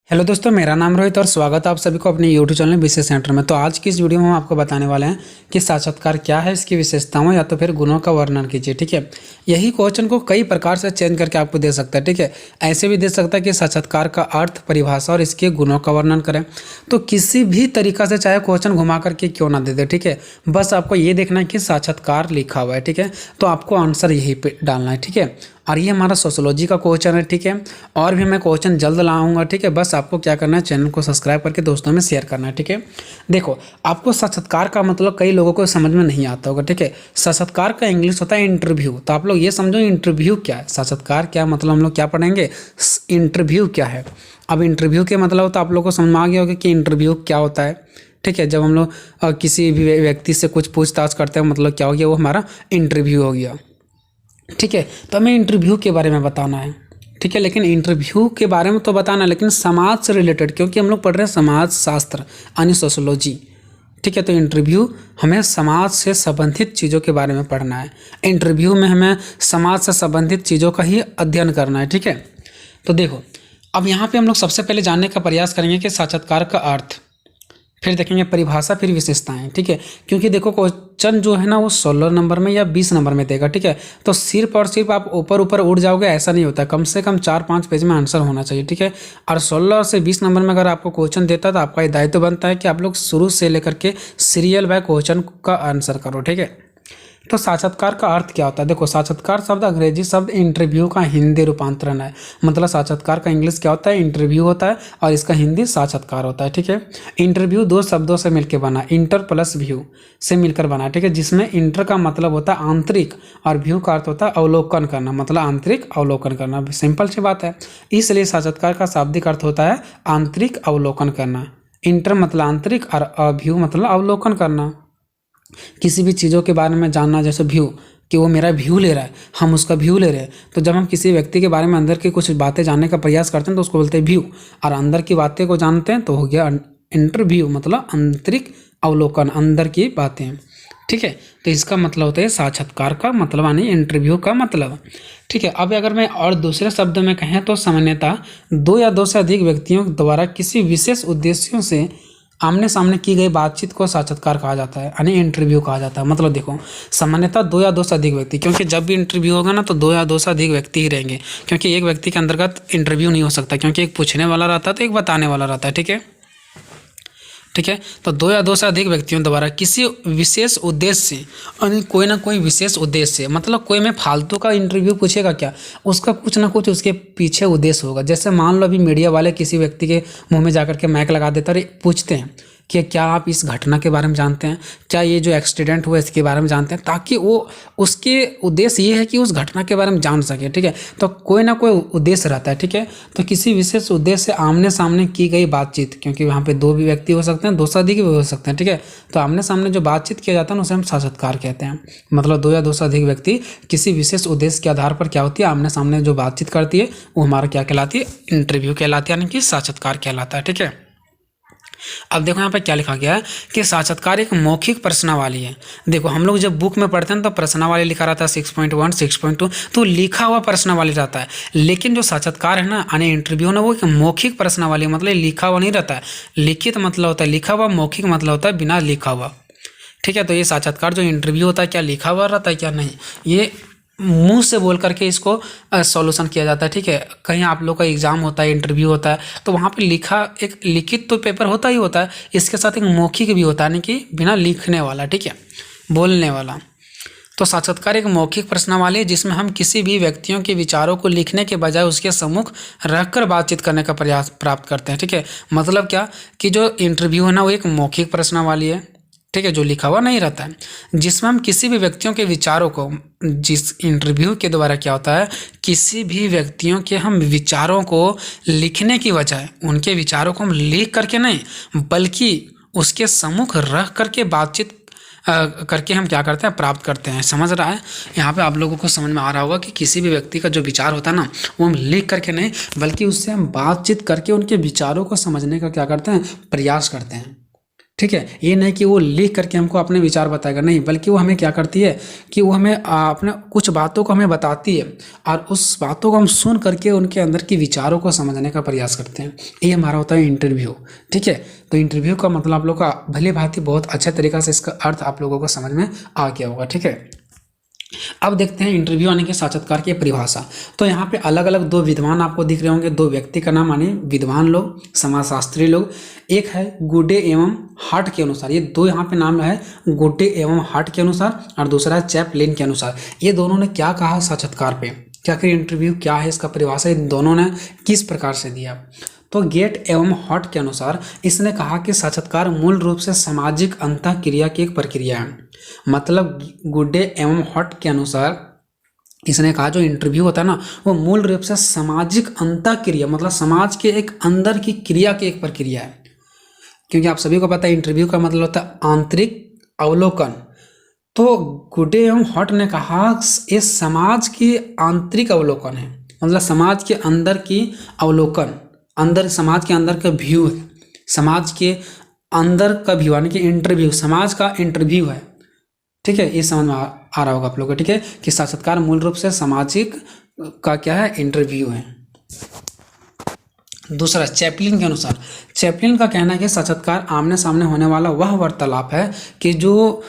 Hello दोस्तों, मेरा नाम रोहित और स्वागत है आप सभी को अपने यूट्यूब चैनल विशेष सेंटर में। तो आज की इस वीडियो में हम आपको बताने वाले हैं कि साक्षात्कार क्या है, इसकी विशेषताओं या तो फिर गुणों का वर्णन कीजिए। ठीक है, यही क्वेश्चन को कई प्रकार से चेंज करके आपको दे सकता है। ठीक है, ऐसे भी दे सकता है कि साक्षात्कार का अर्थ, परिभाषा और इसके गुणों का वर्णन करें। तो किसी भी तरीका से चाहे क्वेश्चन घुमा करके क्यों ना दे दे, ठीक है, बस आपको ये देखना है कि साक्षात्कार लिखा हुआ है। ठीक है, तो आपको आंसर यही पे डालना है। ठीक है, और ये हमारा सोशियोलॉजी का क्वेश्चन है। ठीक है, और भी मैं क्वेश्चन जल्द लाऊंगा। ठीक है, बस आपको क्या करना है, चैनल को सब्सक्राइब करके दोस्तों में शेयर करना है। ठीक है, देखो आपको साक्षात्कार का मतलब कई लोगों को समझ में नहीं आता होगा। ठीक है, साक्षात्कार का इंग्लिश होता है इंटरव्यू। तो आप लोग ये समझो इंटरव्यू क्या है, साक्षात्कार क्या मतलब हम लोग क्या पढ़ेंगे, इंटरव्यू क्या है। अब इंटरव्यू के मतलब तो आप लोग को समझ में आ गया होगा कि इंटरव्यू क्या होता है। ठीक है, जब हम लोग किसी भी व्यक्ति से कुछ पूछताछ करते हैं मतलब क्या हो गया, वो हमारा इंटरव्यू हो गया। ठीक है, तो हमें इंटरव्यू के बारे में बताना है। ठीक है, लेकिन इंटरव्यू के बारे में तो बताना है लेकिन समाज से रिलेटेड, क्योंकि हम लोग पढ़ रहे हैं समाज शास्त्र यानी सोशियोलॉजी। ठीक है, तो इंटरव्यू हमें समाज से संबंधित चीज़ों के बारे में पढ़ना है। इंटरव्यू में हमें समाज से संबंधित चीज़ों का ही अध्ययन करना है। ठीक है, तो देखो अब यहाँ पे हम लोग सबसे पहले जानने का प्रयास करेंगे कि साक्षात्कार का अर्थ, फिर देखेंगे परिभाषा, फिर विशेषताएं। ठीक है, क्योंकि देखो क्वेश्चन जो है ना वो 16 नंबर में या 20 नंबर में देगा। ठीक है, तो सिर्फ और सिर्फ आप ऊपर ऊपर उड़ जाओगे ऐसा नहीं होता है, कम से कम 4-5 पेज में आंसर होना चाहिए। ठीक है, और 16 से 20 नंबर में अगर आपको क्वेश्चन देता है तो आपका ये दायित्व बनता है कि आप लोग शुरू से लेकर के सीरियल बाय क्वेश्चन का आंसर करो। ठीक है, तो साक्षात्कार का अर्थ क्या होता है, देखो साक्षात्कार शब्द अंग्रेजी शब्द इंटरव्यू का हिंदी रूपांतरण है। मतलब साक्षात्कार का इंग्लिश क्या होता है, इंटरव्यू होता है, और इसका हिंदी साक्षात्कार होता है। ठीक है, इंटरव्यू दो शब्दों से मिलकर बना, इंटर प्लस व्यू से मिलकर बना। ठीक है, जिसमें इंटर का मतलब होता है आंतरिक और व्यू का अर्थ होता है अवलोकन करना, मतलब आंतरिक अवलोकन करना। सिंपल सी बात है, इसलिए साक्षात्कार का शाब्दिक अर्थ होता है आंतरिक अवलोकन करना। इंटर मतलब आंतरिक और व्यू मतलब अवलोकन करना, किसी भी चीज़ों के बारे में जानना। जैसे व्यू, कि वो मेरा व्यू ले रहा है, हम उसका व्यू ले रहे हैं। तो जब हम किसी व्यक्ति के बारे में अंदर की कुछ बातें जानने का प्रयास करते हैं तो उसको बोलते हैं व्यू, और अंदर की बातें को जानते हैं तो हो गया इंटरव्यू, मतलब आंतरिक अवलोकन, अंदर की बातें। ठीक है, तो इसका मतलब होता है साक्षात्कार का मतलब यानी इंटरव्यू का मतलब। ठीक है, अब अगर मैं और दूसरे शब्दों में कहें तो सामान्यतः दो या दो से अधिक व्यक्तियों द्वारा किसी विशेष उद्देश्यों से आमने सामने की गई बातचीत को साक्षात्कार कहा जाता है यानी इंटरव्यू कहा जाता है। मतलब देखो सामान्यतः दो या दो से अधिक व्यक्ति, क्योंकि जब भी इंटरव्यू होगा ना तो दो या दो से अधिक व्यक्ति ही रहेंगे, क्योंकि एक व्यक्ति के अंतर्गत इंटरव्यू नहीं हो सकता, क्योंकि एक पूछने वाला रहता है तो एक बताने वाला रहता है। ठीक है, ठीक है, तो दो या दो से अधिक व्यक्तियों द्वारा किसी विशेष उद्देश्य से, यानी कोई ना कोई विशेष उद्देश्य से, मतलब कोई में फालतू का इंटरव्यू पूछेगा क्या, उसका कुछ ना कुछ उसके पीछे उद्देश्य होगा। जैसे मान लो अभी मीडिया वाले किसी व्यक्ति के मुंह में जाकर के माइक लगा देते और पूछते हैं कि क्या आप इस घटना के बारे में जानते हैं, क्या ये जो एक्सीडेंट हुआ इसके बारे में जानते हैं, ताकि वो उसके उद्देश्य ये है कि उस घटना के बारे में जान सके। ठीक है, तो कोई ना कोई उद्देश्य रहता है। ठीक है, तो किसी विशेष उद्देश्य से आमने सामने की गई बातचीत, क्योंकि वहाँ पे दो भी व्यक्ति हो सकते हैं, दो से अधिक भी हो सकते हैं। ठीक है, तो आमने सामने जो बातचीत किया जाता है उसे हम साक्षात्कार कहते हैं। मतलब दो या दो से अधिक व्यक्ति किसी विशेष उद्देश्य के आधार पर क्या होती है, आमने सामने जो बातचीत करती है वो हमारा क्या कहलाती है, इंटरव्यू कहलाती है, यानी कि साक्षात्कार कहलाता है। ठीक है, अब देखो यहाँ पे क्या लिखा गया है कि साक्षात्कार एक मौखिक प्रश्नावली है। देखो हम लोग जब बुक में पढ़ते हैं तो प्रश्नावली लिखा रहता है 6.1 6.2, तो लिखा हुआ प्रश्नावली रहता है। लेकिन जो साक्षात्कार है ना यानी इंटरव्यू ना, वो एक मौखिक प्रश्नावली, मतलब लिखा हुआ नहीं रहता है। लिखित मतलब होता है लिखा हुआ, मौखिक मतलब होता है बिना लिखा हुआ। ठीक है, तो ये साक्षात्कार जो इंटरव्यू होता है क्या लिखा हुआ रहता है क्या नहीं, ये मुंह से बोल करके इसको सॉल्यूशन किया जाता है। ठीक है, कहीं आप लोग का एग्जाम होता है, इंटरव्यू होता है, तो वहाँ पे लिखा एक लिखित तो पेपर होता ही होता है, इसके साथ एक मौखिक भी होता है, यानी कि बिना लिखने वाला। ठीक है, बोलने वाला। तो साक्षात्कार एक मौखिक प्रश्नावली है जिसमें हम किसी भी व्यक्तियों के विचारों को लिखने के बजाय उसके सम्मुख रखकर बातचीत करने का प्रयास प्राप्त करते हैं। ठीक है, मतलब क्या कि जो इंटरव्यू है ना वो एक मौखिक प्रश्नावली है। ठीक है, जो लिखा हुआ नहीं रहता है, जिसमें हम किसी भी व्यक्तियों के विचारों को, जिस इंटरव्यू के द्वारा क्या होता है, किसी भी व्यक्तियों के हम विचारों को लिखने की बजाय उनके विचारों को हम लिख करके नहीं बल्कि उसके सम्मुख रख करके बातचीत करके हम क्या करते हैं, प्राप्त करते हैं। समझ रहा है, यहाँ पे आप लोगों को समझ में आ रहा होगा कि किसी भी व्यक्ति का जो विचार होता है ना वो हम लिख करके नहीं बल्कि उससे हम बातचीत करके उनके विचारों को समझने का क्या करते हैं, प्रयास करते हैं। ठीक है। ये नहीं कि वो लिख करके हमको अपने विचार बताएगा, नहीं, बल्कि वो हमें क्या करती है कि वो हमें अपने कुछ बातों को हमें बताती है और उस बातों को हम सुन करके उनके अंदर के विचारों को समझने का प्रयास करते हैं। ये हमारा होता है इंटरव्यू। ठीक है, तो इंटरव्यू का मतलब आप लोग का भली भांति बहुत अच्छे तरीक़ा से इसका अर्थ आप लोगों को समझ में आ गया होगा। ठीक है, अब देखते हैं इंटरव्यू आने के साक्षात्कार की परिभाषा। तो यहाँ पे अलग अलग दो विद्वान आपको दिख रहे होंगे, दो व्यक्ति का नाम, यानी विद्वान लोग, समाजशास्त्री लोग। एक है गुड्डे एवं हार्ट के अनुसार, ये दो यहाँ पे नाम है, गुड्डे एवं हार्ट के अनुसार, और दूसरा है चैपलिन के अनुसार। ये दोनों ने क्या कहा साक्षात्कार पे, क्या फिर इंटरव्यू क्या है, इसका परिभाषा इन दोनों ने किस प्रकार से दिया। तो गेट एवं हॉट के अनुसार इसने कहा कि साक्षात्कार मूल रूप से सामाजिक अंतःक्रिया की एक प्रक्रिया है। मतलब गुड्डे एवं हॉट के अनुसार इसने कहा जो इंटरव्यू होता है ना, वो मूल रूप से सामाजिक अंतःक्रिया, मतलब समाज के एक अंदर की क्रिया की एक प्रक्रिया है। क्योंकि आप सभी को पता है इंटरव्यू का मतलब होता है आंतरिक अवलोकन। तो गुड्डे एवं हॉट ने कहा ये समाज की आंतरिक अवलोकन है, मतलब समाज के अंदर की अवलोकन, अंदर समाज के अंदर का व्यू है, समाज के अंदर का व्यू, यानी कि इंटरव्यू, समाज का इंटरव्यू है। ठीक है, ये समझ में आ रहा होगा आप लोगों को। ठीक है, कि साक्षात्कार मूल रूप से सामाजिक का क्या है, इंटरव्यू है। दूसरा चैपलिन के अनुसार, चैपलिन का कहना है कि साक्षात्कार आमने सामने होने वाला वह वार्तालाप है कि जो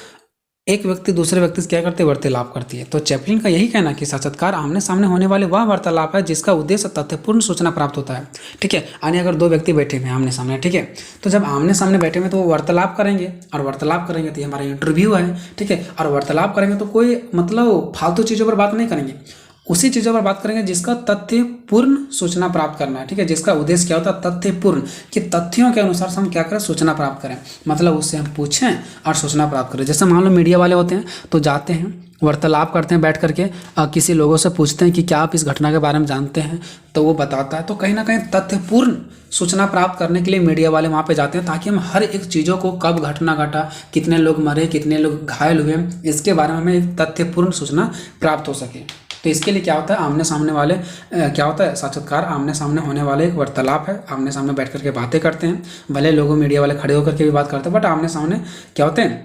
एक व्यक्ति दूसरे व्यक्ति से क्या करते, वार्तालाप करती है। तो चैपलिन का यही कहना है कि साक्षात्कार आमने सामने होने वाले वह वार्तालाप है जिसका उद्देश्य तथ्यपूर्ण सूचना प्राप्त होता है। ठीक है, यानी अगर दो व्यक्ति बैठे हुए हैं आमने सामने, ठीक है, तो जब आमने सामने बैठे हुए तो वो वार्तालाप करेंगे, और वार्तालाप करेंगे तो ये हमारा इंटरव्यू है। ठीक है, और वार्तालाप करेंगे तो कोई मतलब फालतू चीज़ों पर बात नहीं करेंगे, उसी चीज़ों पर बात करेंगे जिसका तथ्यपूर्ण सूचना प्राप्त करना है। ठीक है, जिसका उद्देश्य क्या होता है, तथ्यपूर्ण, कि तथ्यों के अनुसार हम क्या करें, सूचना प्राप्त करें, मतलब उससे हम पूछें और सूचना प्राप्त करें। जैसे मान लो मीडिया वाले होते हैं तो जाते हैं, वार्तालाप करते हैं बैठ करके, किसी लोगों से पूछते हैं कि क्या आप इस घटना के बारे में जानते हैं, तो वो बताता है। तो कहीं ना कहीं तथ्यपूर्ण सूचना प्राप्त करने के लिए मीडिया वाले वहाँ पे जाते हैं, ताकि हम हर एक चीज़ों को, कब घटना घटा, कितने लोग मरे, कितने लोग घायल हुए, इसके बारे में हमें एक तथ्यपूर्ण सूचना प्राप्त हो सके। तो इसके लिए क्या होता है, आमने सामने वाले क्या होता है, साक्षात्कार आमने सामने होने वाले एक वार्तालाप है। आमने सामने बैठ करके बातें करते हैं, भले लोगों मीडिया वाले खड़े होकर के भी बात करते हैं, बट आमने सामने क्या होते हैं,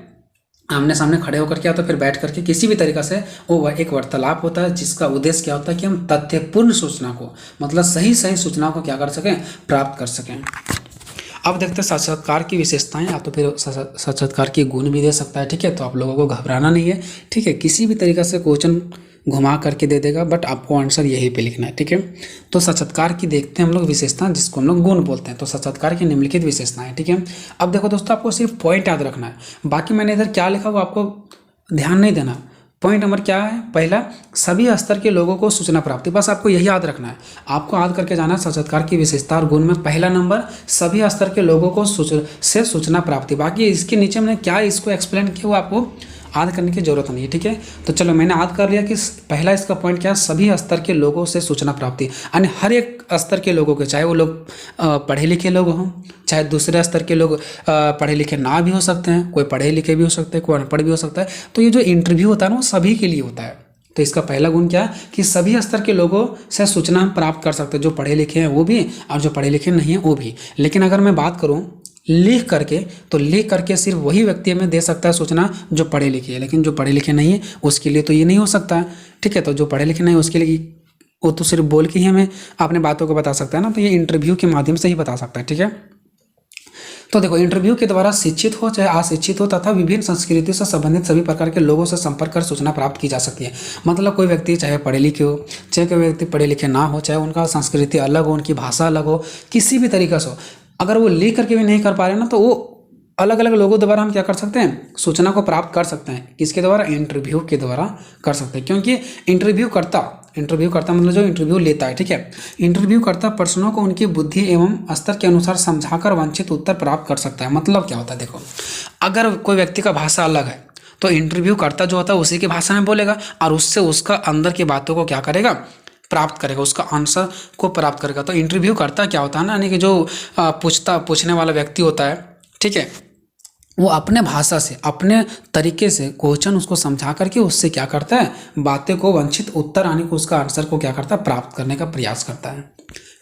आमने सामने खड़े होकर क्या होता है, फिर बैठ करके किसी भी तरीक़ा से वो एक वार्तालाप होता है, जिसका उद्देश्य क्या होता है कि हम तथ्यपूर्ण सूचना को, मतलब सही सही सूचना को क्या कर सकें, प्राप्त कर सकें। अब देखते हैं साक्षात्कार की विशेषताएं, या तो फिर साक्षात्कार की गुण भी दे सकता है। ठीक है, तो आप लोगों को घबराना नहीं है। ठीक है, किसी भी तरीक़ा से क्वेश्चन घुमा करके दे देगा, बट आपको आंसर यही पे लिखना है। ठीक है, तो साक्षात्कार की देखते हैं हम लोग विशेषता, जिसको हम लोग गुण बोलते हैं। तो साक्षात्कार की निम्नलिखित विशेषताएं। ठीक है, अब देखो दोस्तों, आपको सिर्फ पॉइंट याद रखना है, बाकी मैंने इधर क्या लिखा वो आपको ध्यान नहीं देना। पॉइंट नंबर क्या है, पहला, सभी स्तर के लोगों को सूचना प्राप्ति, बस आपको यही याद रखना है। आपको याद करके जाना है साक्षात्कार की विशेषता और गुण में पहला नंबर सभी स्तर के लोगों को सूचना प्राप्ति। बाकी इसके नीचे मैंने क्या इसको एक्सप्लेन किया वो आपको याद करने की जरूरत नहीं है। ठीक है, तो चलो मैंने याद कर लिया कि पहला इसका पॉइंट क्या है, सभी स्तर के लोगों से सूचना प्राप्ति, यानी हर एक स्तर के लोगों के, चाहे वो लोग पढ़े लिखे लोग हों, चाहे दूसरे स्तर के लोग पढ़े लिखे ना भी हो सकते हैं, कोई पढ़े लिखे भी हो सकते हैं, कोई अनपढ़ भी हो सकता है। तो ये जो इंटरव्यू होता है ना, वो सभी के लिए होता है। तो इसका पहला गुण क्या है कि सभी स्तर के लोगों से सूचना हम प्राप्त कर सकते हैं, जो पढ़े लिखे हैं वो भी और जो पढ़े लिखे नहीं हैं वो भी। लेकिन अगर मैं बात करूँ लिख करके, तो लिख करके सिर्फ वही व्यक्ति हमें दे सकता है सूचना जो पढ़े लिखे है, लेकिन जो पढ़े लिखे नहीं है उसके लिए तो ये नहीं हो सकता है। ठीक है, तो जो पढ़े लिखे नहीं है उसके लिए वो तो सिर्फ बोल के ही हमें अपने बातों को बता सकता है ना, तो ये इंटरव्यू के माध्यम से ही बता सकता है। ठीक है, तो देखो, इंटरव्यू के द्वारा शिक्षित हो चाहे अशिक्षित हो तथा विभिन्न संस्कृतियों से संबंधित सभी प्रकार के लोगों से संपर्क कर सूचना प्राप्त की जा सकती है। मतलब कोई व्यक्ति चाहे पढ़े लिखे हो, चाहे कोई व्यक्ति पढ़े लिखे ना हो, चाहे उनका संस्कृति अलग हो, उनकी भाषा अलग हो, किसी भी तरीके से हो, अगर वो लिख करके भी नहीं कर पा रहे ना, तो वो अलग अलग लोगों द्वारा हम क्या कर सकते हैं, सूचना को प्राप्त कर सकते हैं। किसके द्वारा, इंटरव्यू के द्वारा कर सकते हैं। क्योंकि इंटरव्यू करता मतलब जो इंटरव्यू लेता है। ठीक है, इंटरव्यू करता प्रश्नों को उनकी बुद्धि एवं स्तर के अनुसार समझाकर वांछित उत्तर प्राप्त कर सकता है। मतलब क्या होता है, देखो, अगर कोई व्यक्ति का भाषा अलग है तो इंटरव्यू करता जो होता है उसी की भाषा में बोलेगा, और उससे उसका अंदर की बातों को क्या करेगा, प्राप्त करेगा, उसका आंसर को प्राप्त करेगा। तो इंटरव्यू करता क्या होता है ना, यानी कि जो पूछने वाला व्यक्ति होता है, ठीक है, वो अपने भाषा से, अपने तरीके से क्वेश्चन उसको समझा करके उससे क्या करता है, बातें को वांछित उत्तर, यानी कि उसका आंसर को क्या करता है, प्राप्त करने का प्रयास करता है।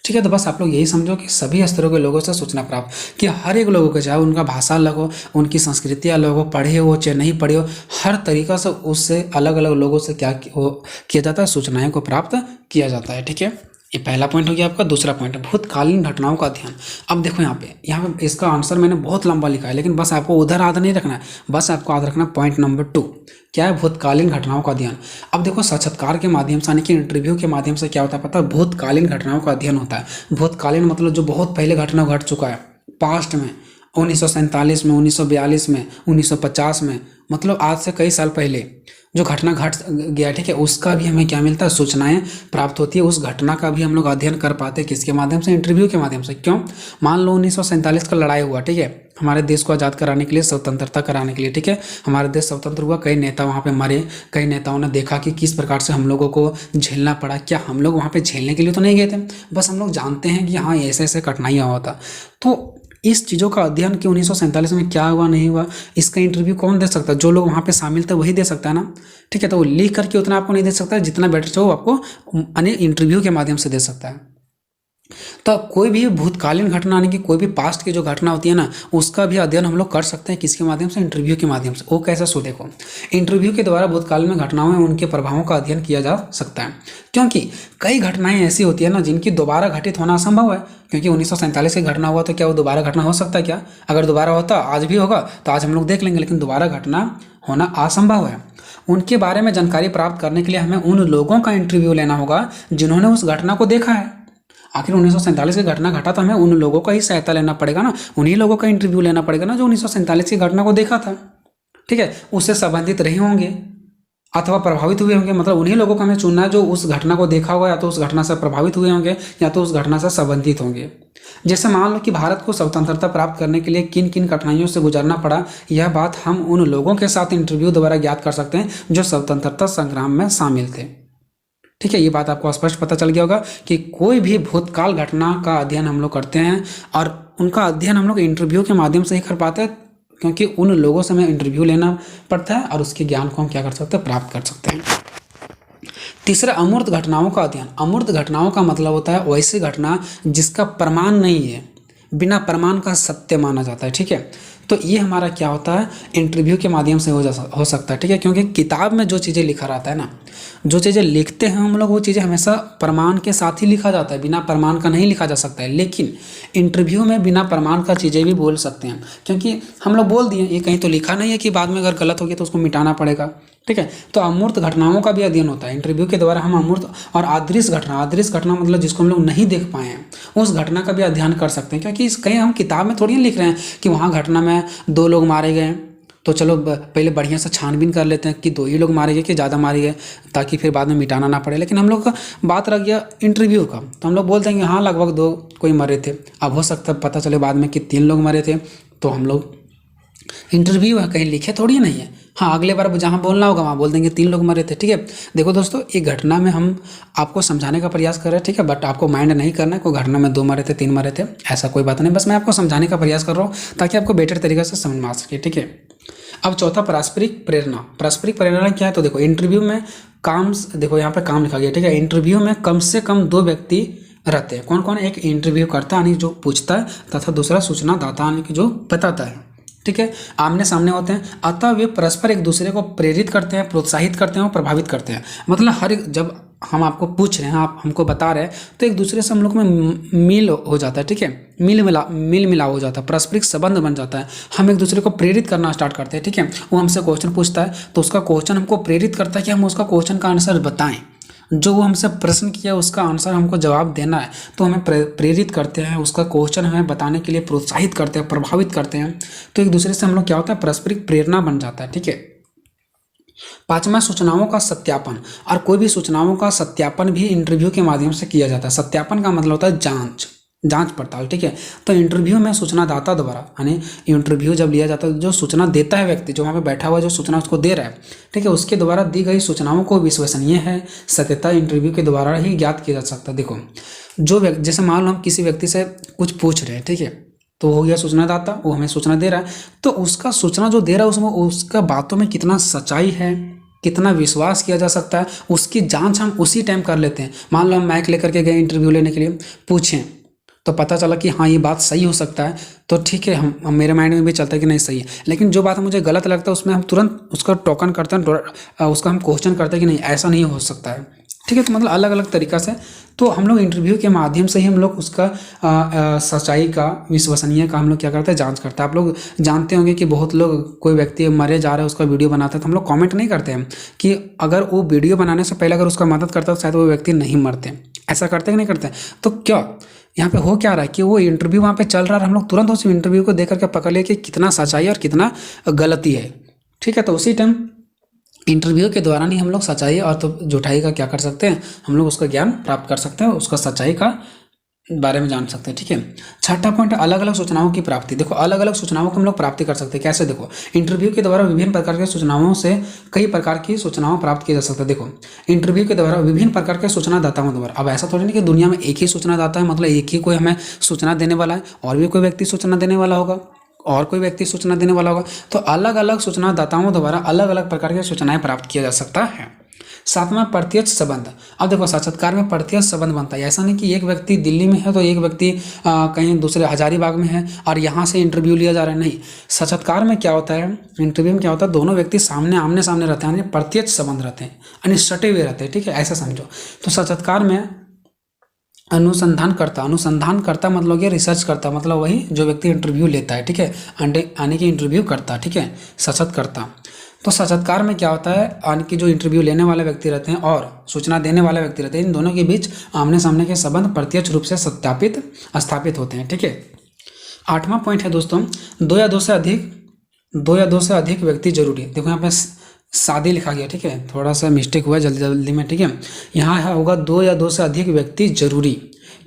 ठीक है। तो बस आप लोग यही समझो कि सभी स्तरों के लोगों से सूचना प्राप्त, कि हर एक लोगों को, चाहे उनका भाषा अलग हो, उनकी संस्कृति अलग हो, पढ़े हो चाहे नहीं पढ़े हो, हर तरीका से उससे अलग अलग लोगों से क्या किया जाता है, सूचनाएं को प्राप्त किया जाता है। ठीक है, ये पहला पॉइंट हो गया आपका। दूसरा पॉइंट है भूतकालीन घटनाओं का अध्ययन। अब देखो यहाँ पे इसका आंसर मैंने बहुत लंबा लिखा है, लेकिन बस आपको उधर याद नहीं रखना है, बस आपको याद रखना पॉइंट नंबर 2 क्या है, भूतकालीन घटनाओं का अध्ययन। अब देखो साक्षात्कार के माध्यम से, यानी कि इंटरव्यू के माध्यम से क्या होता है पता है, भूतकालीन घटनाओं का अध्ययन होता है। भूतकालीन मतलब जो बहुत पहले घटना घट चुका है, पास्ट में, 1947 में, 1942 में, 1950 में, मतलब आज से कई साल पहले जो घटना घट गया, ठीक है, उसका भी हमें क्या मिलता है, सूचनाएं प्राप्त होती है। उस घटना का भी हम लोग अध्ययन कर पाते हैं किसके माध्यम से, इंटरव्यू के माध्यम से। क्यों, मान लो 1947 का लड़ाई हुआ, ठीक है, हमारे देश को आज़ाद कराने के लिए, स्वतंत्रता कराने के लिए, ठीक है, हमारा देश स्वतंत्र हुआ, कई नेता वहाँ पे मरे, कई नेताओं ने देखा कि किस प्रकार से हम लोगों को झेलना पड़ा। क्या हम लोग वहाँ पे झेलने के लिए तो नहीं गए थे, बस हम लोग जानते हैं कि हाँ ऐसे ऐसे कठिनाइयाँ होता। तो इस चीज़ों का अध्ययन कि 1947 में क्या हुआ नहीं हुआ, इसका इंटरव्यू कौन दे सकता है, जो लोग वहाँ पे शामिल थे वही दे सकता है ना। ठीक है, तो वो लिख करके उतना आपको नहीं दे सकता, जितना बेटर चाहो आपको अन्य इंटरव्यू के माध्यम से दे सकता है। तो कोई भी भूतकालीन घटना, यानी कि कोई भी पास्ट की जो घटना होती है ना, उसका भी अध्ययन हम लोग कर सकते हैं किसके माध्यम से, इंटरव्यू के माध्यम से। वो कैसे, सो देखो, इंटरव्यू के द्वारा भूतकाल में घटनाओं में उनके प्रभावों का अध्ययन किया जा सकता है, क्योंकि कई घटनाएं ऐसी होती है ना जिनकी दोबारा घटित होना असंभव है। क्योंकि 1947 की घटना हुआ तो क्या वो दोबारा घटना हो सकता है क्या, अगर दोबारा होता आज भी होगा तो आज हम लोग देख लेंगे, लेकिन दोबारा घटना होना असंभव है। उनके बारे में जानकारी प्राप्त करने के लिए हमें उन लोगों का इंटरव्यू लेना होगा जिन्होंने उस घटना को देखा है। आखिर 1947 की घटना घटा तो हमें उन लोगों का ही सहायता लेना पड़ेगा ना, उन्हीं लोगों का इंटरव्यू लेना पड़ेगा ना जो 1947 की घटना को देखा था। ठीक है, उससे संबंधित रहे होंगे अथवा प्रभावित हुए होंगे, मतलब उन्हीं लोगों को हमें चुनना है जो उस घटना को देखा हुआ, या तो उस घटना से प्रभावित हुए होंगे या तो उस घटना से संबंधित होंगे। जैसे मान लो कि भारत को स्वतंत्रता प्राप्त करने के लिए किन किन कठिनाइयों से गुजरना पड़ा, यह बात हम उन लोगों के साथ इंटरव्यू द्वारा ज्ञात कर सकते हैं जो स्वतंत्रता संग्राम में शामिल थे। ठीक है, ये बात आपको स्पष्ट पता चल गया होगा कि कोई भी भूतकाल घटना का अध्ययन हम लोग करते हैं और उनका अध्ययन हम लोग इंटरव्यू के माध्यम से ही कर पाते हैं, क्योंकि उन लोगों से हमें इंटरव्यू लेना पड़ता है और उसके ज्ञान को हम क्या कर सकते हैं, प्राप्त कर सकते हैं। तीसरा, अमूर्त घटनाओं का अध्ययन। अमूर्त घटनाओं का मतलब होता है वैसी घटना जिसका प्रमाण नहीं है, बिना प्रमाण का सत्य माना जाता है। ठीक है, तो ये हमारा क्या होता है, इंटरव्यू के माध्यम से हो सकता है। ठीक है, क्योंकि किताब में जो चीज़ें लिखा रहता है ना, जो चीज़ें लिखते हैं हम लोग, वो चीज़ें हमेशा प्रमाण के साथ ही लिखा जाता है, बिना प्रमाण का नहीं लिखा जा सकता है। लेकिन इंटरव्यू में बिना प्रमाण का चीज़ें भी बोल सकते हैं, क्योंकि हम लोग बोल दिए, ये कहीं तो लिखा नहीं है कि बाद में अगर गलत हो गया तो उसको मिटाना पड़ेगा। ठीक है, तो अमूर्त घटनाओं का भी अध्ययन होता है इंटरव्यू के द्वारा। हम अमूर्त और अदृश्य घटना मतलब जिसको हम लोग नहीं देख पाए हैं, उस घटना का भी अध्ययन कर सकते हैं, क्योंकि कहीं हम किताब में थोड़ी लिख रहे हैं कि वहाँ घटना में 2 लोग मारे गए, तो चलो पहले बढ़िया से छानबीन कर लेते हैं कि 2 ही लोग मारे गए कि ज़्यादा मारे गए, ताकि फिर बाद में मिटाना ना पड़े। लेकिन हम लोग का बात रह गया इंटरव्यू का, तो हम लोग बोल देंगे हाँ लगभग 2 कोई मरे थे। अब हो सकता है पता चले बाद में कि 3 लोग मरे थे, तो हम लोग इंटरव्यू है, कहीं लिखे थोड़ी नहीं है। हाँ, अगले बार जहाँ बोलना होगा वहाँ बोल देंगे 3 लोग मरे थे। ठीक है, देखो दोस्तों, एक घटना में हम आपको समझाने का प्रयास कर रहे हैं, ठीक है, बट आपको माइंड नहीं करना है कोई घटना में 2 मरे थे 3 मरे थे, ऐसा कोई बात नहीं। बस मैं आपको समझाने का प्रयास कर रहा हूँ ताकि आपको बेटर तरीके से समझ में आ सके। ठीक है, अब चौथा, पारस्परिक प्रेरणा। पारस्परिक प्रेरणा क्या है, तो देखो इंटरव्यू में काम, देखो यहाँ पे काम लिखा गया। ठीक है, इंटरव्यू में कम से कम 2 व्यक्ति रहते हैं। कौन कौन, एक इंटरव्यू करता यानी जो पूछता है, तथा दूसरा सूचना दाता यानी कि जो बताता है। ठीक है, आमने सामने होते हैं, अतः वे परस्पर एक दूसरे को प्रेरित करते हैं, प्रोत्साहित करते हैं और प्रभावित करते हैं। मतलब हर एक, जब हम आपको पूछ रहे हैं, आप हमको बता रहे हैं, तो एक दूसरे से हम लोग में मिल हो जाता है। ठीक है, मिल मिलाव हो जाता है, पारस्परिक संबंध बन जाता है। हम एक दूसरे को प्रेरित करना स्टार्ट करते हैं। ठीक है, वो हमसे क्वेश्चन पूछता है तो उसका क्वेश्चन हमको प्रेरित करता है कि हम उसका क्वेश्चन का आंसर बताएं। जो वो हमसे प्रश्न किया उसका आंसर हमको जवाब देना है, तो हमें प्रेरित करते हैं, उसका क्वेश्चन हमें बताने के लिए प्रोत्साहित करते हैं, प्रभावित करते हैं। तो एक दूसरे से हम लोग क्या होता है, पारस्परिक प्रेरणा बन जाता है। ठीक है, 5वां, सूचनाओं का सत्यापन। और कोई भी सूचनाओं का सत्यापन भी इंटरव्यू के माध्यम से किया जाता है। सत्यापन का मतलब होता है जांच पड़ताल। ठीक है, तो इंटरव्यू में सूचनादाता द्वारा, यानी इंटरव्यू जब लिया जाता है, जो सूचना देता है व्यक्ति, जो वहाँ पे बैठा हुआ जो सूचना उसको दे रहा है, ठीक है, उसके द्वारा दी गई सूचनाओं को विश्वसनीय है, सत्यता इंटरव्यू के द्वारा ही ज्ञात किया जा सकता है। देखो, जो व्यक्ति, जैसे मान लो हम किसी व्यक्ति से कुछ पूछ रहे हैं, ठीक है, तो हो गया सूचनादाता, वो हमें सूचना दे रहा है, तो उसका सूचना जो दे रहा है उसमें उसका बातों में कितना सच्चाई है, कितना विश्वास किया जा सकता है, उसकी जांच हम उसी टाइम कर लेते हैं। मान लो हम माइक लेकर के गए इंटरव्यू लेने के लिए, पूछें तो पता चला कि हाँ ये बात सही हो सकता है, तो ठीक है, हम मेरे माइंड में भी चलता है कि नहीं सही है। लेकिन जो बात मुझे गलत लगता है उसमें हम तुरंत उसका टोकन करते हैं, उसका हम क्वेश्चन करते हैं कि नहीं ऐसा नहीं हो सकता है। ठीक है, तो मतलब अलग अलग तरीक़ा से तो हम लोग इंटरव्यू के माध्यम से ही हम लोग उसका सच्चाई का, विश्वसनीय का हम लोग क्या करते हैं, जांच करते हैं। आप लोग जानते होंगे कि बहुत लोग, कोई व्यक्ति मरे जा रहा है उसका वीडियो बनाता है तो हम लोग कमेंट नहीं करते हैं कि अगर वो वीडियो बनाने से पहले अगर उसका मदद करता तो शायद वो व्यक्ति नहीं मरते। ऐसा करते कि नहीं करते? तो क्या यहाँ पे हो क्या रहा है कि वो इंटरव्यू वहाँ पे चल रहा है, हम लोग तुरंत उस इंटरव्यू को देख करके पकड़ लिया कि कितना सच्चाई और कितना गलती है। ठीक है, तो उसी टाइम इंटरव्यू के दौरान ही हम लोग सच्चाई और तो झूठाई का क्या कर सकते हैं, हम लोग उसका ज्ञान प्राप्त कर सकते हैं, उसका सच्चाई का बारे में जान सकते हैं। ठीक है, छठा पॉइंट, अलग अलग सूचनाओं की प्राप्ति। देखो अलग अलग सूचनाओं को हम लोग प्राप्ति कर सकते हैं। कैसे? देखो इंटरव्यू के द्वारा विभिन्न प्रकार के सूचनाओं से कई प्रकार की सूचनाओं प्राप्त की जा सकती है। देखो इंटरव्यू के द्वारा विभिन्न प्रकार के सूचनादाताओं द्वारा, अब ऐसा थोड़ी नहीं कि दुनिया में एक ही सूचनादाता है, मतलब एक ही कोई हमें सूचना देने वाला है, और भी कोई व्यक्ति सूचना देने वाला होगा, और कोई व्यक्ति सूचना देने वाला होगा। तो अलग अलग सूचनादाताओं द्वारा अलग अलग प्रकार की सूचनाएं प्राप्त किया जा सकता है। सातवां, प्रत्यक्ष संबंध। अब देखो साक्षात्कार में प्रत्यक्ष संबंध बनता है। ऐसा नहीं कि एक व्यक्ति दिल्ली में है तो एक व्यक्ति कहीं दूसरे हजारीबाग में है और यहाँ से इंटरव्यू लिया जा रहा है, नहीं। साक्षात्कार में क्या होता है, इंटरव्यू में क्या होता है, दोनों व्यक्ति आमने सामने रहते हैं, प्रत्यक्ष संबंध रहते हैं, यानी सटे हुए रहते हैं। ठीक है, ऐसा समझो। तो साक्षात्कार में अनुसंधान करता मतलब ये रिसर्च करता, मतलब वही जो व्यक्ति इंटरव्यू लेता है। ठीक है, आने की इंटरव्यू करता। ठीक है, साक्षात्कारता। तो साक्षात्कार में क्या होता है, आने की जो इंटरव्यू लेने वाले व्यक्ति रहते हैं और सूचना देने वाले व्यक्ति रहते हैं, इन दोनों के बीच आमने सामने के संबंध प्रत्यक्ष रूप से स्थापित होते हैं। ठीक है, आठवां पॉइंट है दोस्तों, दो या दो से अधिक व्यक्ति जरूरी। देखो यहाँ पे शादी लिखा गया। ठीक है, थोड़ा सा मिस्टेक हुआ जल्दी में। ठीक है, यहाँ होगा 2 या 2 से अधिक व्यक्ति जरूरी,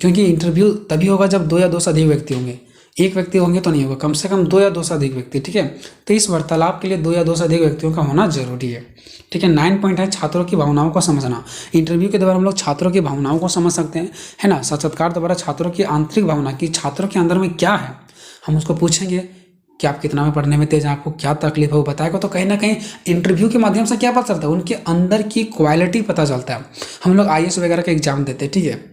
क्योंकि इंटरव्यू तभी होगा जब 2 या 2 से अधिक व्यक्ति होंगे, एक व्यक्ति होंगे तो नहीं होगा, कम से कम 2 या 2 से अधिक व्यक्ति। ठीक है, तो इस वार्तालाप के लिए 2 या 2 से अधिक व्यक्तियों का होना जरूरी है। ठीक है, 9 पॉइंट है, छात्रों की भावनाओं को समझना। इंटरव्यू के द्वारा हम लोग छात्रों की भावनाओं को समझ सकते हैं, है ना। साक्षात्कार द्वारा छात्रों की आंतरिक भावना, कि छात्रों के अंदर में क्या है, हम उसको पूछेंगे कि आप कितना में पढ़ने में तेज हैं, आपको क्या तकलीफ है, वो बताएगा। तो कहीं ना कहीं इंटरव्यू के माध्यम से क्या पता चलता है, उनके अंदर की क्वालिटी पता चलता है। हम लोग IAS वगैरह का एग्जाम देते हैं, ठीक है,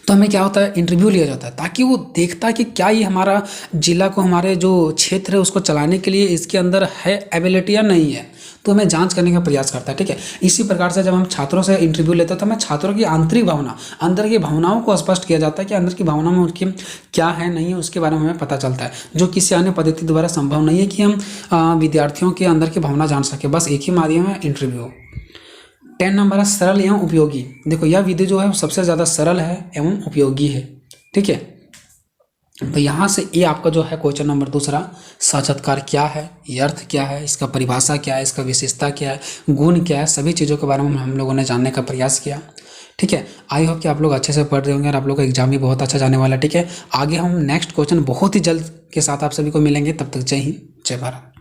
तो हमें क्या होता है, इंटरव्यू लिया जाता है ताकि वो देखता है कि क्या ये हमारा जिला को, हमारे जो क्षेत्र है उसको चलाने के लिए इसके अंदर है एबिलिटी या नहीं है, तो हमें जांच करने का प्रयास करता है। ठीक है, इसी प्रकार से जब हम छात्रों से इंटरव्यू लेते हैं तो हमें छात्रों की आंतरिक भावना, अंदर की भावनाओं को स्पष्ट किया जाता है कि अंदर की भावना में उनकी क्या है, नहीं है, उसके बारे में हमें पता चलता है, जो किसी अन्य पद्धति द्वारा संभव नहीं है कि हम विद्यार्थियों के अंदर की भावना जान सकें। बस एक ही माध्यम है, इंटरव्यू। 10 नंबर है, सरल एवं उपयोगी। देखो यह विधि जो है वो सबसे ज़्यादा सरल है एवं उपयोगी है। ठीक है, तो यहाँ से ये आपका जो है क्वेश्चन नंबर दूसरा, साक्षात्कार क्या है, ये अर्थ क्या है, इसका परिभाषा क्या है, इसका विशेषता क्या है, गुण क्या है, सभी चीज़ों के बारे में हम लोगों ने जानने का प्रयास किया। ठीक है, आई होप कि आप लोग अच्छे से पढ़ रहे होंगे और आप लोग का एग्जाम भी बहुत अच्छा जाने वाला है। ठीक है, आगे हम नेक्स्ट क्वेश्चन बहुत ही जल्द के साथ आप सभी को मिलेंगे। तब तक जय हिंद, जय भारत।